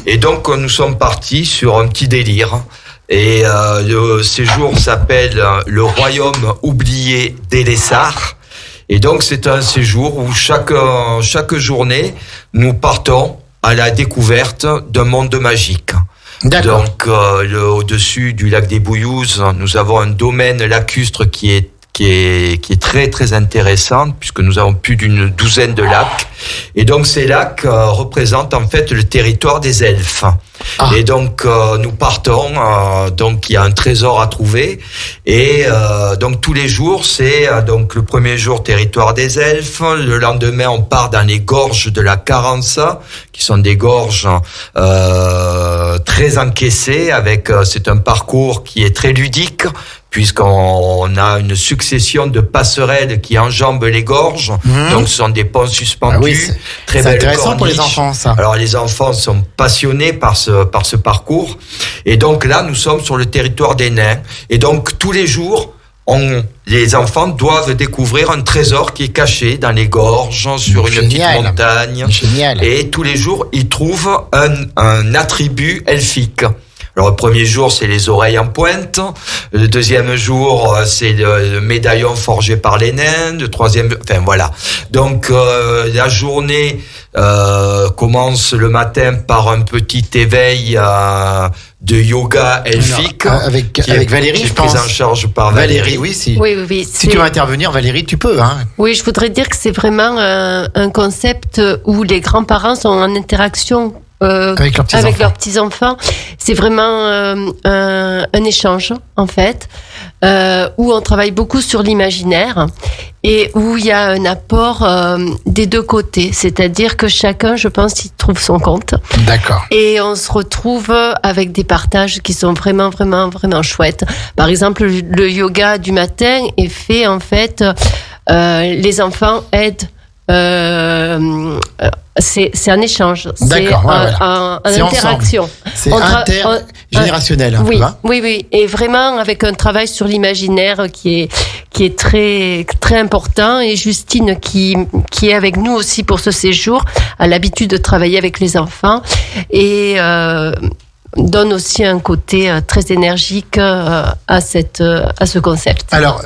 Speaker 6: Et donc, nous sommes partis sur un petit délire. Et le séjour s'appelle le Royaume oublié d'Élessar. Et donc, c'est un séjour où chaque journée, nous partons à la découverte d'un monde magique.
Speaker 3: D'accord.
Speaker 6: Donc, au-dessus du lac des Bouillouzes, nous avons un domaine lacustre qui est très très intéressante puisque nous avons plus d'une douzaine de lacs et donc ces lacs représentent en fait le territoire des elfes. Et donc nous partons, donc il y a un trésor à trouver et donc tous les jours c'est donc le premier jour territoire des elfes, le lendemain on part dans les gorges de la Carença qui sont des gorges très encaissées avec c'est un parcours qui est très ludique puisqu'on a une succession de passerelles qui enjambent les gorges. Donc, ce sont des ponts suspendus. Très
Speaker 3: c'est
Speaker 6: belles
Speaker 3: intéressant
Speaker 6: corniches.
Speaker 3: pour les enfants, ça.
Speaker 6: Alors, les enfants sont passionnés par ce parcours. Et donc, là, nous sommes sur le territoire des nains. Et donc, tous les jours, les enfants doivent découvrir un trésor qui est caché dans les gorges, sur une petite montagne.
Speaker 3: Génial.
Speaker 6: Et tous les jours, ils trouvent un attribut elfique. Alors, le premier jour, c'est les oreilles en pointe. Le deuxième jour, c'est le médaillon forgé par les nains. Le troisième, enfin, voilà. Donc, la journée commence le matin par un petit éveil de yoga elfique.
Speaker 3: Alors, avec Valérie, je pense.
Speaker 6: Prise en charge par Valérie.
Speaker 3: Oui.
Speaker 5: Oui.
Speaker 3: Si tu veux intervenir, Valérie, tu peux. Hein.
Speaker 5: Oui, je voudrais dire que c'est vraiment un concept où les grands-parents sont en interaction avec leurs petits-enfants. C'est vraiment un échange, en fait, où on travaille beaucoup sur l'imaginaire et où il y a un apport des deux côtés. C'est-à-dire que chacun, je pense, y trouve son compte.
Speaker 3: D'accord.
Speaker 5: Et on se retrouve avec des partages qui sont vraiment, vraiment, vraiment chouettes. Par exemple, le yoga du matin est fait, en fait, les enfants aident c'est un échange, c'est en interaction.
Speaker 3: C'est intergénérationnel.
Speaker 5: Oui, et vraiment avec un travail sur l'imaginaire qui est très très important. Et Justine qui est avec nous aussi pour ce séjour a l'habitude de travailler avec les enfants et donne aussi un côté très énergique à ce concept.
Speaker 3: Alors,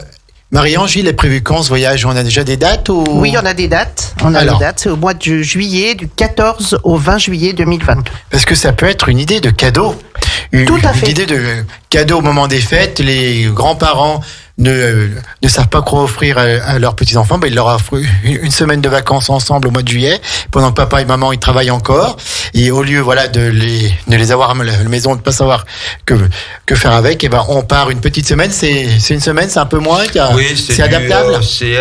Speaker 3: Marie-Ange, il est prévu quand ce voyage? On a déjà des dates ou...
Speaker 4: Oui, on a des dates. C'est au mois de juillet, du 14 au 20 juillet 2022.
Speaker 3: Parce que ça peut être une idée de cadeau.
Speaker 4: Tout à fait.
Speaker 3: Une idée de cadeau au moment des fêtes. Les grands-parents ne savent pas quoi offrir à leurs petits-enfants. Ben, ils leur offrent une semaine de vacances ensemble au mois de juillet, pendant que papa et maman ils travaillent encore. Et au lieu de les avoir à la maison, de pas savoir que faire avec, et ben on part une petite semaine. C'est une semaine, c'est un peu moins.
Speaker 6: Oui,
Speaker 3: c'est adaptable.
Speaker 6: C'est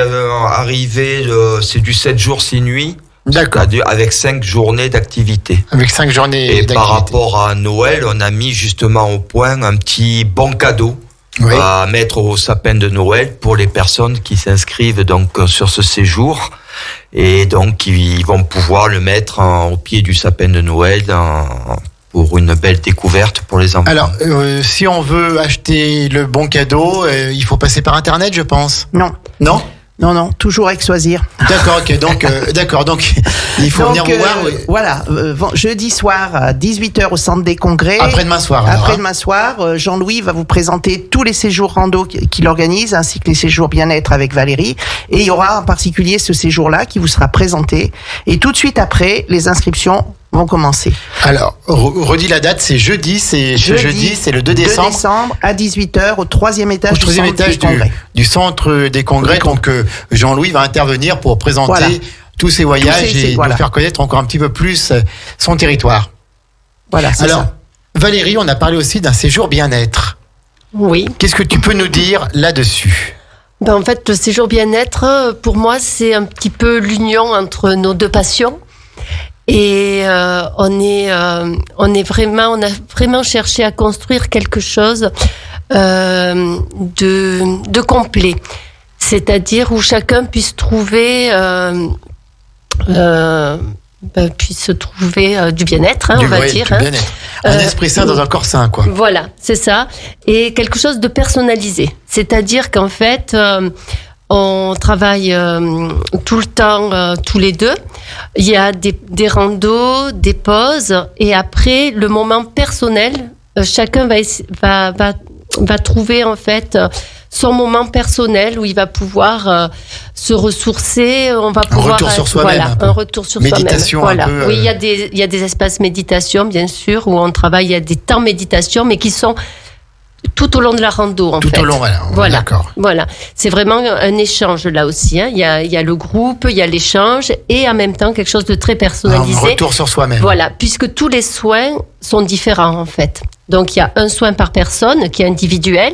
Speaker 6: arrivé, c'est du 7 jours 6 nuits.
Speaker 3: D'accord.
Speaker 6: Avec 5 journées d'activité.
Speaker 3: Avec 5 journées d'activité.
Speaker 6: Et par rapport à Noël, on a mis justement au point un petit bon cadeau. Oui. À mettre au sapin de Noël pour les personnes qui s'inscrivent donc sur ce séjour et donc ils vont pouvoir le mettre au pied du sapin de Noël pour une belle découverte pour les enfants.
Speaker 3: Alors, si on veut acheter le bon cadeau, il faut passer par Internet, je pense.
Speaker 4: Non. Non, toujours avec Choisir.
Speaker 3: D'accord, ok. Donc il faut venir vous voir. Oui.
Speaker 4: Voilà, jeudi soir à 18h au centre des congrès.
Speaker 3: Après-demain soir.
Speaker 4: Après-demain soir, Jean-Louis va vous présenter tous les séjours rando qu'il organise, ainsi que les séjours bien-être avec Valérie. Et il y aura en particulier ce séjour-là qui vous sera présenté. Et tout de suite après, les inscriptions vont commencer.
Speaker 3: Alors, redis la date, c'est jeudi, c'est le 2 décembre.
Speaker 4: 2 décembre à 18h au 3e étage
Speaker 3: du centre des congrès. Donc, Jean-Louis va intervenir pour présenter tous ses voyages et nous faire connaître encore un petit peu plus son territoire.
Speaker 4: Voilà, c'est ça.
Speaker 3: Valérie, on a parlé aussi d'un séjour bien-être.
Speaker 5: Oui.
Speaker 3: Qu'est-ce que tu peux nous dire là-dessus ?
Speaker 5: En fait, le séjour bien-être, pour moi, c'est un petit peu l'union entre nos deux passions. Et on a vraiment cherché à construire quelque chose de complet, c'est-à-dire où chacun puisse trouver du bien-être, on va dire.
Speaker 3: Un esprit sain dans un corps sain, quoi.
Speaker 5: Voilà, c'est ça. Et quelque chose de personnalisé, c'est-à-dire qu'en fait, on travaille tout le temps, tous les deux. Il y a des randos, des pauses, et après, le moment personnel, chacun va trouver en fait son moment personnel où il va pouvoir se ressourcer. On va pouvoir
Speaker 3: un retour sur soi-même.
Speaker 5: Un retour sur
Speaker 3: méditation
Speaker 5: soi-même.
Speaker 3: Méditation un peu.
Speaker 5: Oui, il y a des espaces méditation, bien sûr, où on travaille. Il y a des temps méditation, mais qui sont tout au long de la rando, en fait.
Speaker 3: Tout au long, voilà. D'accord.
Speaker 5: Voilà. C'est vraiment un échange, là aussi, hein. Il y a le groupe, il y a l'échange, et en même temps, quelque chose de très personnalisé.
Speaker 3: Un retour sur soi-même.
Speaker 5: Voilà. Puisque tous les soins sont différents, en fait. Donc, il y a un soin par personne, qui est individuel,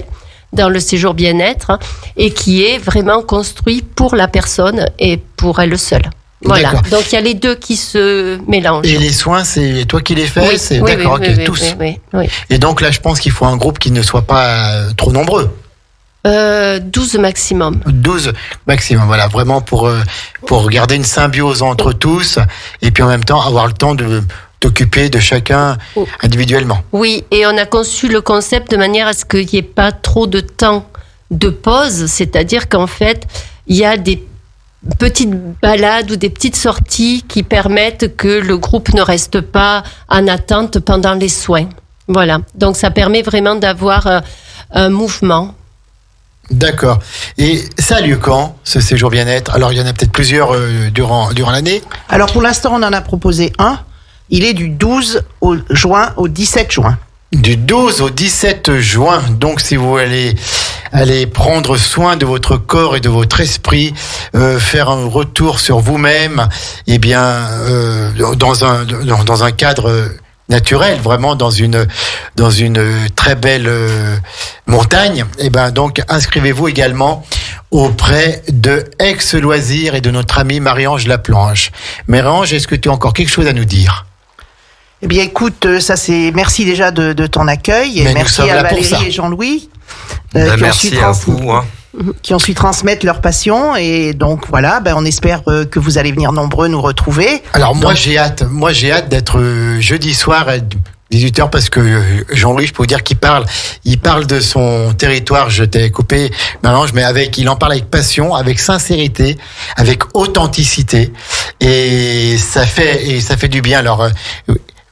Speaker 5: dans le séjour bien-être, hein, et qui est vraiment construit pour la personne et pour elle seule. Voilà.
Speaker 3: D'accord.
Speaker 5: Donc, il y a les deux qui se mélangent.
Speaker 3: Et les soins, c'est toi qui les fais?
Speaker 5: Oui,
Speaker 3: d'accord,
Speaker 5: oui,
Speaker 3: tous.
Speaker 5: Oui.
Speaker 3: Et donc là, je pense qu'il faut un groupe qui ne soit pas trop nombreux.
Speaker 5: 12 maximum.
Speaker 3: 12 maximum, voilà, vraiment pour garder une symbiose entre tous, et puis en même temps avoir le temps de t'occuper de chacun individuellement.
Speaker 5: Oui, et on a conçu le concept de manière à ce qu'il n'y ait pas trop de temps de pause, c'est-à-dire qu'en fait, il y a des petites balades ou des petites sorties qui permettent que le groupe ne reste pas en attente pendant les soins. Voilà, donc ça permet vraiment d'avoir un mouvement.
Speaker 3: D'accord. Et ça a lieu quand, ce séjour bien-être? Alors, il y en a peut-être plusieurs durant l'année.
Speaker 4: Alors, pour l'instant, on en a proposé un. Il est du 12 juin au 17 juin.
Speaker 3: Du 12 au 17 juin. Donc, si vous allez prendre soin de votre corps et de votre esprit, faire un retour sur vous-même, eh bien, dans un cadre naturel, vraiment dans une très belle montagne, eh ben donc inscrivez-vous également auprès de Aix-Loisirs et de notre amie Marie-Ange Laplanche. Marie-Ange, est-ce que tu as encore quelque chose à nous dire?
Speaker 4: Eh bien, écoute, ça c'est merci déjà de ton accueil, et merci à Valérie et Jean-Louis
Speaker 6: merci à vous.
Speaker 4: Qui ont su transmettre leur passion, et donc voilà, on espère que vous allez venir nombreux nous retrouver.
Speaker 3: Alors moi j'ai hâte d'être jeudi soir à 18h, parce que Jean-Louis, je peux vous dire qu'il parle de son territoire. Je t'ai coupé, Marie-Ange, mais il en parle avec passion, avec sincérité, avec authenticité, et ça fait du bien. Alors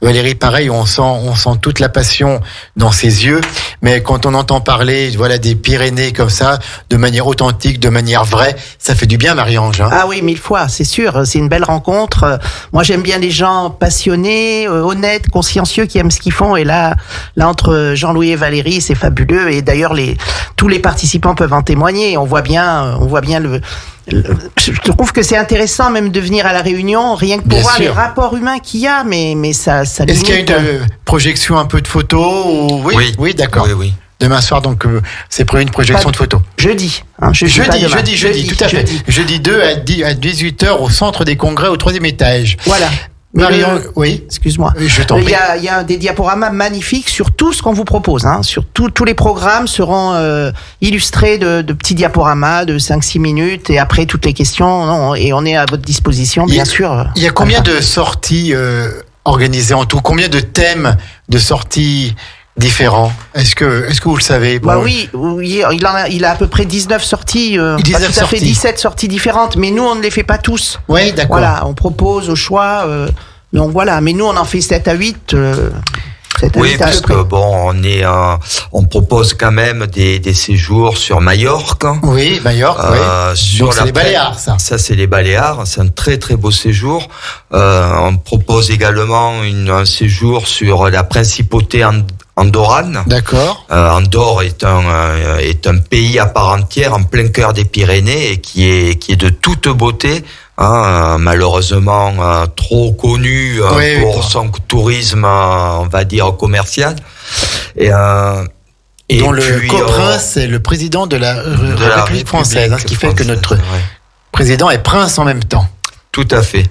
Speaker 3: Valérie, pareil, on sent toute la passion dans ses yeux, mais quand on entend parler, voilà, des Pyrénées comme ça, de manière authentique, de manière vraie, ça fait du bien, Marie-Ange. Hein.
Speaker 4: Ah oui, 1000 fois, c'est sûr, c'est une belle rencontre. Moi, j'aime bien les gens passionnés, honnêtes, consciencieux, qui aiment ce qu'ils font, et là, entre Jean-Louis et Valérie, c'est fabuleux, et d'ailleurs, tous les participants peuvent en témoigner. On voit bien je trouve que c'est intéressant même de venir à la réunion, rien que pour voir les rapports humains qu'il y a, mais ça limite.
Speaker 3: Est-ce qu'il y a une projection un peu de photos ou... Oui, d'accord. Oui. Demain soir, donc, c'est prévu une projection de photos.
Speaker 4: Jeudi,
Speaker 3: jeudi, tout à fait. Jeudi 2 à 18h au centre des congrès au 3e étage.
Speaker 4: Voilà.
Speaker 3: Marion, oui.
Speaker 4: Excuse-moi.
Speaker 3: Je t'en prie.
Speaker 4: Il y a des diaporamas magnifiques sur tout ce qu'on vous propose. Hein. Sur tous les programmes seront illustrés de petits diaporamas de 5-6 minutes, et après toutes les questions. Et on est à votre disposition, bien sûr.
Speaker 3: Il y a combien de sorties organisées en tout? Combien de thèmes de sorties différents? Est-ce que vous le savez?
Speaker 4: Bah oui, il a à peu près 19 sorties, pas tout à fait 17 sorties différentes, mais nous on ne les fait pas tous.
Speaker 3: Oui, d'accord.
Speaker 4: Voilà, on propose au choix, donc voilà, mais nous on en fait 7 à 8.
Speaker 6: Oui, parce que on propose quand même des séjours sur Majorque.
Speaker 3: Oui, Majorque, oui. Donc c'est les Baléares, ça.
Speaker 6: Ça, c'est les Baléares. C'est un très, très beau séjour. On propose également un séjour sur la principauté andorrane.
Speaker 3: D'accord.
Speaker 6: Andorre est un pays à part entière en plein cœur des Pyrénées et qui est de toute beauté. Malheureusement trop connu pour son tourisme, on va dire commercial.
Speaker 3: Dont le coprince c'est le président de la République française, ce qui fait que notre président est prince en même temps.
Speaker 6: Tout à fait.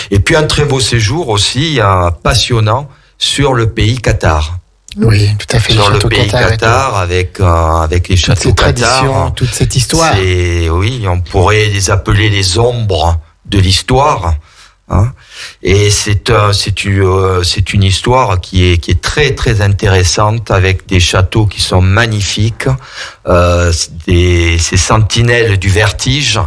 Speaker 6: Et puis un très beau séjour aussi, passionnant, sur le pays Qatar.
Speaker 3: Oui, tout à fait.
Speaker 6: Sur le pays Qatar, avec les châteaux Qatar.
Speaker 3: Toute cette histoire.
Speaker 6: Oui, on pourrait les appeler les ombres de l'histoire. Et c'est une histoire qui est très très intéressante, avec des châteaux qui sont magnifiques, ces sentinelles du vertige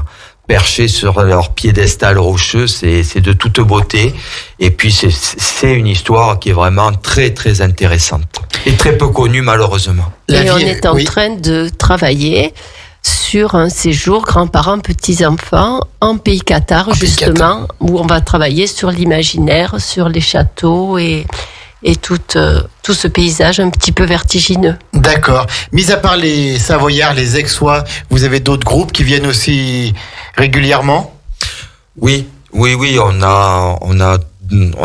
Speaker 6: perchés sur leur piédestal rocheux, c'est de toute beauté. Et puis c'est une histoire qui est vraiment très très intéressante et très peu connue malheureusement.
Speaker 5: Et on est en train de travailler sur un séjour grands-parents, petits-enfants en pays Qatar, justement, où on va travailler sur l'imaginaire, sur les châteaux et tout ce paysage un petit peu vertigineux.
Speaker 3: D'accord. Mis à part les Savoyards, les Aixois, vous avez d'autres groupes qui viennent aussi régulièrement?
Speaker 6: Oui, on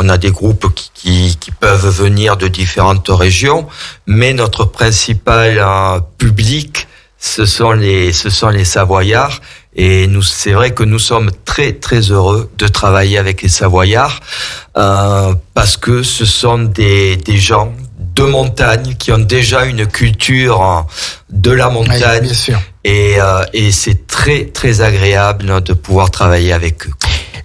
Speaker 6: a des groupes qui peuvent venir de différentes régions, mais notre principal public, ce sont les Savoyards. Et c'est vrai que nous sommes très très heureux de travailler avec les Savoyards, parce que ce sont des gens de montagne qui ont déjà une culture de la montagne.
Speaker 3: Oui, bien sûr.
Speaker 6: Et c'est très très agréable de pouvoir travailler avec eux.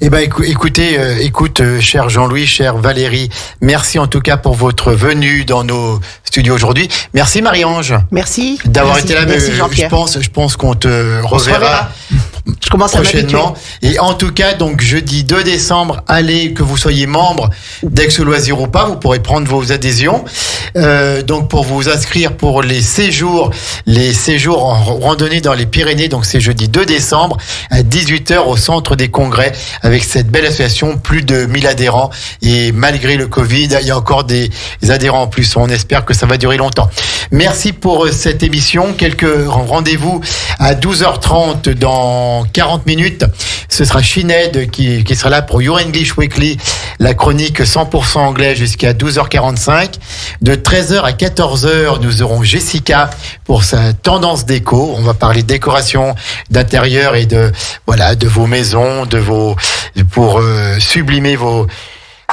Speaker 3: Eh ben, écoute, cher Jean-Louis, chère Valérie, merci en tout cas pour votre venue dans nos studios aujourd'hui. Merci Marie-Ange.
Speaker 4: Merci.
Speaker 3: D'avoir été là.
Speaker 4: Merci Jean-Pierre.
Speaker 3: Je pense qu'on te reverra.
Speaker 4: Je commence
Speaker 3: prochainement. Et en tout cas, donc jeudi 2 décembre, allez, que vous soyez membre d'Aix-Loisirs ou pas, vous pourrez prendre vos adhésions. Donc pour vous inscrire pour les séjours en randonnée dans les Pyrénées, donc c'est jeudi 2 décembre à 18h au centre des congrès, avec cette belle association, plus de 1000 adhérents, et malgré le Covid, il y a encore des adhérents en plus. On espère que ça va durer longtemps. Merci pour cette émission. Quelques rendez-vous à 12h30 dans 40 minutes. Ce sera Sinead qui sera là pour Your English Weekly, la chronique 100% anglais jusqu'à 12h45. De 13h à 14h, nous aurons Jessica pour sa tendance déco. On va parler décoration d'intérieur et de vos maisons, pour sublimer vos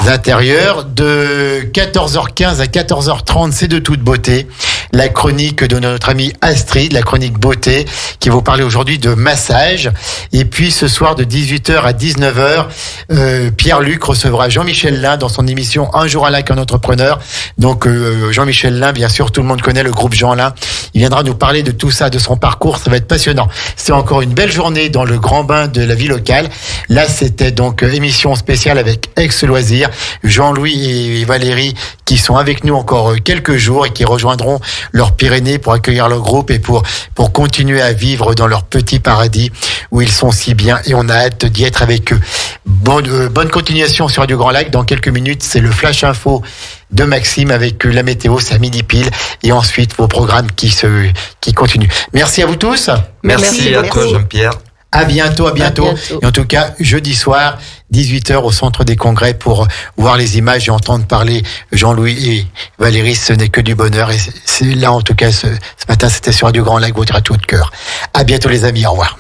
Speaker 3: intérieurs. De 14h15 à 14h30, c'est de toute beauté. La chronique de notre amie Astrid, la chronique beauté, qui va vous parler aujourd'hui de massage. Et puis ce soir de 18h à 19h, Pierre-Luc recevra Jean-Michel Lin dans son émission Un jour à Lac, un entrepreneur. Donc Jean-Michel Lin, bien sûr, tout le monde connaît le groupe Jean Lin. Il viendra nous parler de tout ça, de son parcours. Ça va être passionnant. C'est encore une belle journée dans le grand bain de la vie locale. Là, c'était donc émission spéciale avec Aix-Loisirs. Jean-Louis et Valérie qui sont avec nous encore quelques jours et qui rejoindront leurs Pyrénées pour accueillir leur groupe et pour continuer à vivre dans leur petit paradis où ils sont si bien, et on a hâte d'y être avec eux. Bonne continuation sur Radio Grand Lac. Dans quelques minutes, c'est le Flash Info de Maxime avec la météo, c'est à midi pile, et ensuite vos programmes qui continuent. Merci à vous tous.
Speaker 6: Merci à toi Jean-Pierre.
Speaker 3: À bientôt. Et en tout cas, jeudi soir, 18h au centre des congrès pour voir les images et entendre parler Jean-Louis et Valérie. Ce n'est que du bonheur. Et c'est là, en tout cas, ce matin, c'était sur Radio Grand Lac, votre radio de cœur. À bientôt les amis. Au revoir.